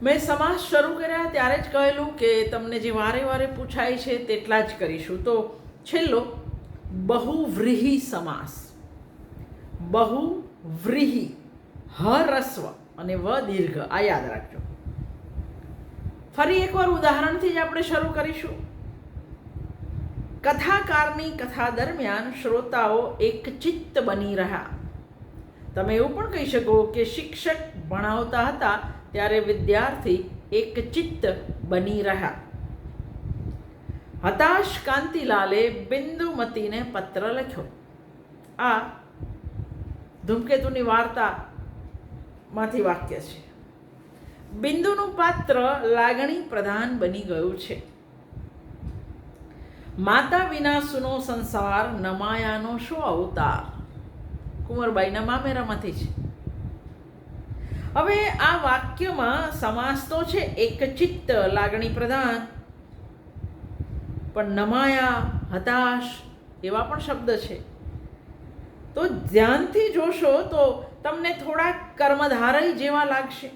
મેં સમાસ શરૂ કર્યા ત્યારે જ કહેલું કે તમને જે વારે વારે પૂછાય છે તેટલા જ કરીશું. તો છેલ્લો બહુવ્રીહી સમાસ. બહુવ્રીહી, હ રસ્વ અને વ દીર્ઘ, આ યાદ રાખજો. ફરી એકવાર ઉદાહરણથી જ આપણે શરૂ કરીશું. કથાકારની કથા દરમિયાન શ્રોતાઓ એકચિત્ત બની રહ્યા. તમે એવું પણ કહી શકો કે શિક્ષક ભણાવતા હતા ત્યારે વિદ્યાર્થી એકચિત્ત બની રહ્યા. હતાશ કાંતિલાલે બિંદુમતીને પત્ર લખ્યો. આ ધૂમકેતુની વાર્તામાંથી વાક્ય છે. બિંદુનું પાત્ર લાગણી પ્રધાન બની ગયું છે. માતા વિના સુનો સંસાર, નમાયાનો શો અવતાર. કુંવરબાઈના મામેરામાંથી છે. હવે આ વાક્યમાં સમાસ તો છે એકચિત્ત, લાગણી પ્રધાન, પણ નમાયા, હતાશ એવા પણ શબ્દ છે. તો ધ્યાનથી જોશો તો તમને થોડા કર્મધારય જેવા લાગશે.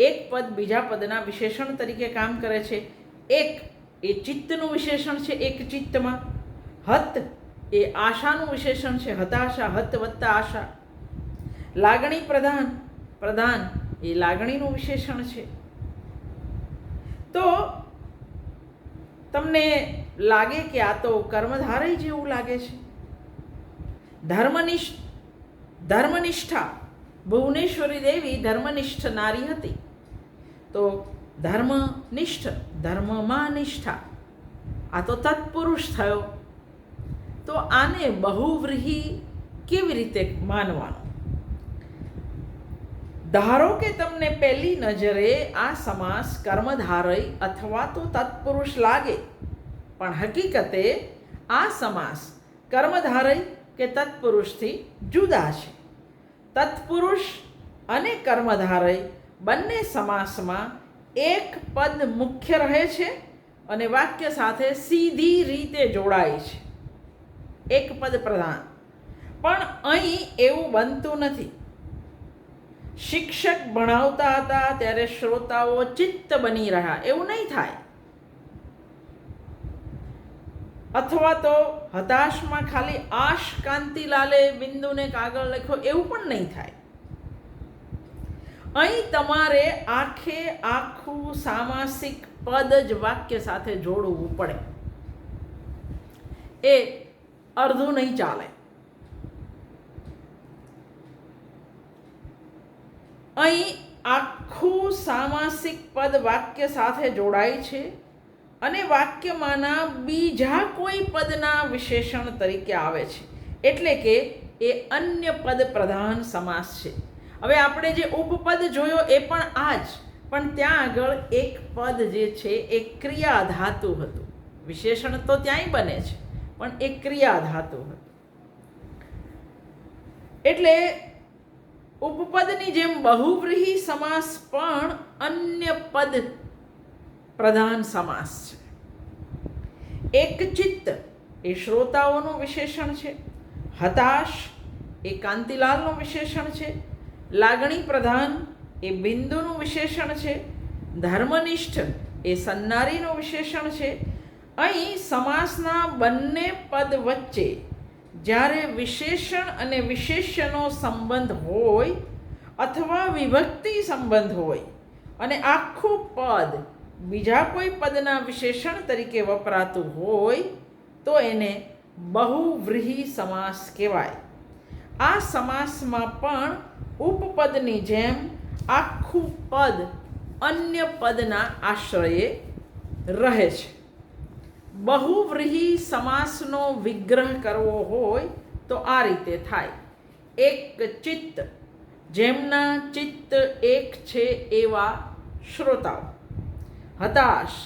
એક પદ બીજા પદના વિશેષણ તરીકે કામ કરે છે. એક એ ચિત્તનું વિશેષણ છે એક ચિત્તમાં. હત એ આશાનું વિશેષણ છે, હતાશા, હત વત્તા આશા. લાગણી પ્રધાન, પ્રધાન એ લાગણીનું વિશેષણ છે. તો તમને લાગે કે આ તો કર્મધારય જેવું લાગે છે. ધર્મનિષ્ઠા, ભુવનેશ્વરી દેવી ધર્મનિષ્ઠ નારી હતી. તો ધર્મનિષ્ઠ, ધર્મમાં નિષ્ઠા, આ તો તત્પુરુષ થયો. તો આને બહુવ્રીહી કેવી રીતે માનવાનું? ધારો કે તમને પહેલી નજરે આ સમાસ કર્મધારય અથવા તો તત્પુરુષ લાગે, પણ હકીકતે આ સમાસ કર્મધારય કે તત્પુરુષથી જુદા છે. તત્પુરુષ અને કર્મધારય બંને સમાસમાં એક પદ મુખ્ય રહે છે અને વાક્ય સાથે સીધી રીતે જોડાય છે. એક પદ પ્રધાન. પણ અહીં એવું બનતું નથી. શિક્ષક ભણાવતા હતા ત્યારે શ્રોતાઓ ચિત્ત બની રહ્યા, એવું નહીં થાય. અથવા તો હતાશમાં ખાલી આશ કાંતિલાલે બિંદુને કાગળ લખ્યો, એવું પણ નહીં થાય. અહીં તમારે આખે આખું સામાસિક પદ જ વાક્ય સાથે જોડવું પડે. એ અડધું નહીં ચાલે. અહીં આખું સામાસિક પદ વાક્ય સાથે જોડાય છે અને વાક્યમાંના બીજા કોઈ પદના વિશેષણ તરીકે આવે છે. એટલે કે એ અન્ય પદ પ્રધાન સમાસ છે. હવે આપણે જે ઉપપદ જોયો એ પણ આ જ, પણ ત્યાં આગળ એક પદ જે છે એ ક્રિયા ધાતુ હતું. વિશેષણ તો ત્યાંય બને છે, પણ એ ક્રિયા ધાતુ હતું. એટલે ઉપપદની જેમ બહુવ્રીહી સમાસ પણ અન્ય પદ પ્રધાન સમાસ છે. એકચિત્ત એ શ્રોતાઓનું વિશેષણ છે. હતાશ એ કાંતિલાલનું વિશેષણ છે. લાગણી પ્રધાન એ બિંદુનું વિશેષણ છે. ધર્મનિષ્ઠ એ સન્નારીનું વિશેષણ છે. અહીં સમાસના બંને પદ વચ્ચે જ્યારે વિશેષણ અને વિશેષ્યનો સંબંધ હોય અથવા વિભક્તિ સંબંધ હોય અને આખું પદ બીજા કોઈ પદના વિશેષણ તરીકે વપરાતું હોય તો એને બહુવ્રીહી સમાસ કહેવાય. આ સમાસમાં પણ ઉપપદની જેમ આખું પદ અન્ય પદના આશ્રયે રહે છે. બહુવ્રીહી સમાસનો વિગ્રહ કરવો હોય તો આ રીતે થાય. એક ચિત્ત, જેમના ચિત્ત એક છે એવા શ્રોતાઓ. હતાશ,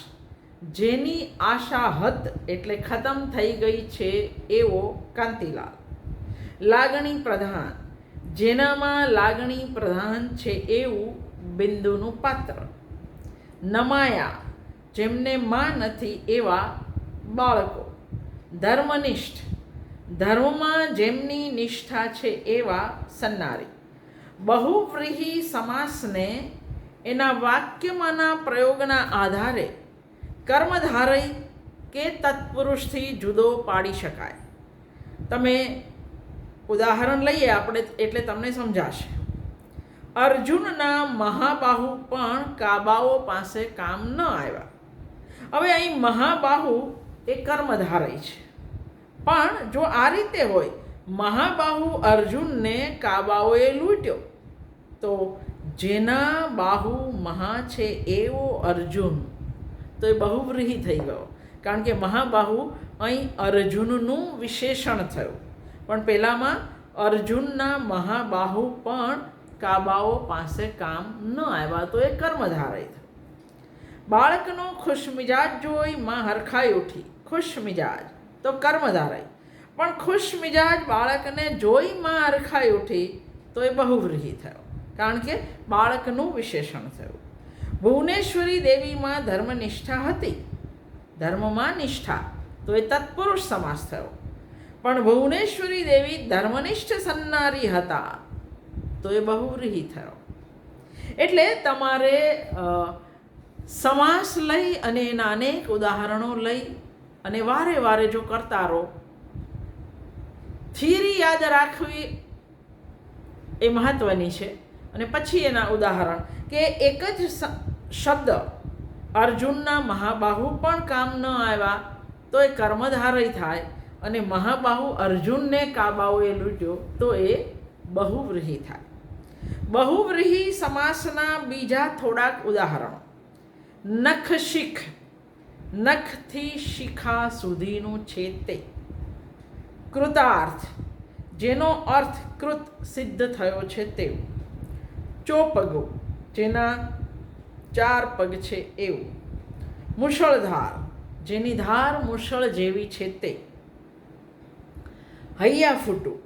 જેની આશા હત એટલે ખતમ થઈ ગઈ છે એવો કાંતિલાલ. લાગણી પ્રધાન, જેનામાં લાગણી પ્રધાન છે એવું બિંદુનું પાત્ર. નમાયા, જેમને માં નથી એવા બાળકો. ધર્મનિષ્ઠ, ધર્મમાં જેમની નિષ્ઠા છે એવા સન્નારી. બહુવ્રીહી સમાસને એના વાક્યમાંના પ્રયોગના આધારે કર્મધારય કે તત્પુરુષથી જુદો પાડી શકાય. તમે ઉદાહરણ લઈએ આપણે એટલે તમને સમજાશે. અર્જુનના મહાબાહુ પણ કાબાઓ પાસે કામ ન આવ્યા. હવે અહીં મહાબાહુ એ કર્મધારય છે, પણ જો આ રીતે હોય, મહાબાહુ અર્જુનને કાબાઓએ લૂંટ્યો, તો જેના બાહુ મહા છે એવો અર્જુન, તો એ બહુવ્રીહી થઈ ગયો. કારણ કે મહાબાહુ અહીં અર્જુનનું વિશેષણ થયું, પણ પહેલાંમાં અર્જુનના મહાબાહુ પણ કાબાઓ પાસે કામ ન આવ્યા, તો એ કર્મધારય થયું. બાળકનો ખુશમિજાજ જોઈ માં હરખાઈ ઉઠી. ખુશમિજાજ તો કર્મધારય, પણ ખુશમિજાજ બાળકને જોઈ માં હરખાઈ ઉઠી, તો એ બહુવ્રીહી થયો, કારણ કે બાળકનું વિશેષણ થયું. ભુવનેશ્વરી દેવીમાં ધર્મનિષ્ઠા હતી. ધર્મમાં નિષ્ઠા, તો એ તત્પુરુષ સમાસ થયો. પણ ભુવનેશ્વરી દેવી ધર્મનિષ્ઠ સન્નારી હતા, તો એ બહુવ્રીહી થયો. એટલે તમારે સમાસ લઈ અને એના અનેક ઉદાહરણો લઈ અને વારે વારે જો કરતા રહો, થિયરી યાદ રાખવી એ મહત્ત્વની છે. અને પછી એના ઉદાહરણ કે એક જ શબ્દ અર્જુનના મહાબાહુ પણ કામ ન આવ્યા, તો એ કર્મધારય થાય, અને મહાબાહુ અર્જુનને કાબાઓએ લૂંટ્યો, તો એ બહુવ્રીહી થાય. બહુવ્રીહી સમાસના બીજા થોડાક ઉદાહરણો. નખ શીખ, નખથી શિખા સુધીનું છે તે. કૃતાર્થ, જેનો અર્થ કૃત સિદ્ધ થયો છે તેવું. ચોપગો, જેના 4 પગ છે એવું. મુશળધાર, જેની ધાર મુશળ જેવી છે તે. હૈયા ફૂટું,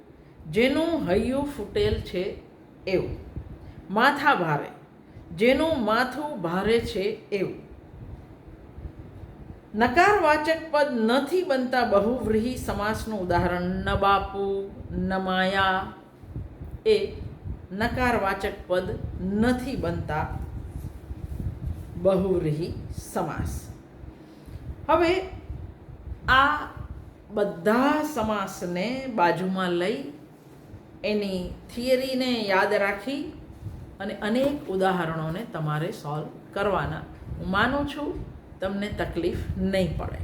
જેનું હૈયું ફૂટેલ છે એવું. માથા ભારે, જેનું માથું ભારે છે એવું. નકારવાચક પદ નથી બનતા બહુવ્રીહી સમાસનું ઉદાહરણ ન બાપુ, ન માયા, એ નકારવાચક પદ નથી બનતા બહુવ્રીહી સમાસ. હવે આ બધા સમાસને બાજુમાં લઈ એની થિયરીને યાદ રાખી અને અનેક ઉદાહરણોને તમારે સોલ્વ કરવાના. હું માનું છું તમને તકલીફ નહીં પડે.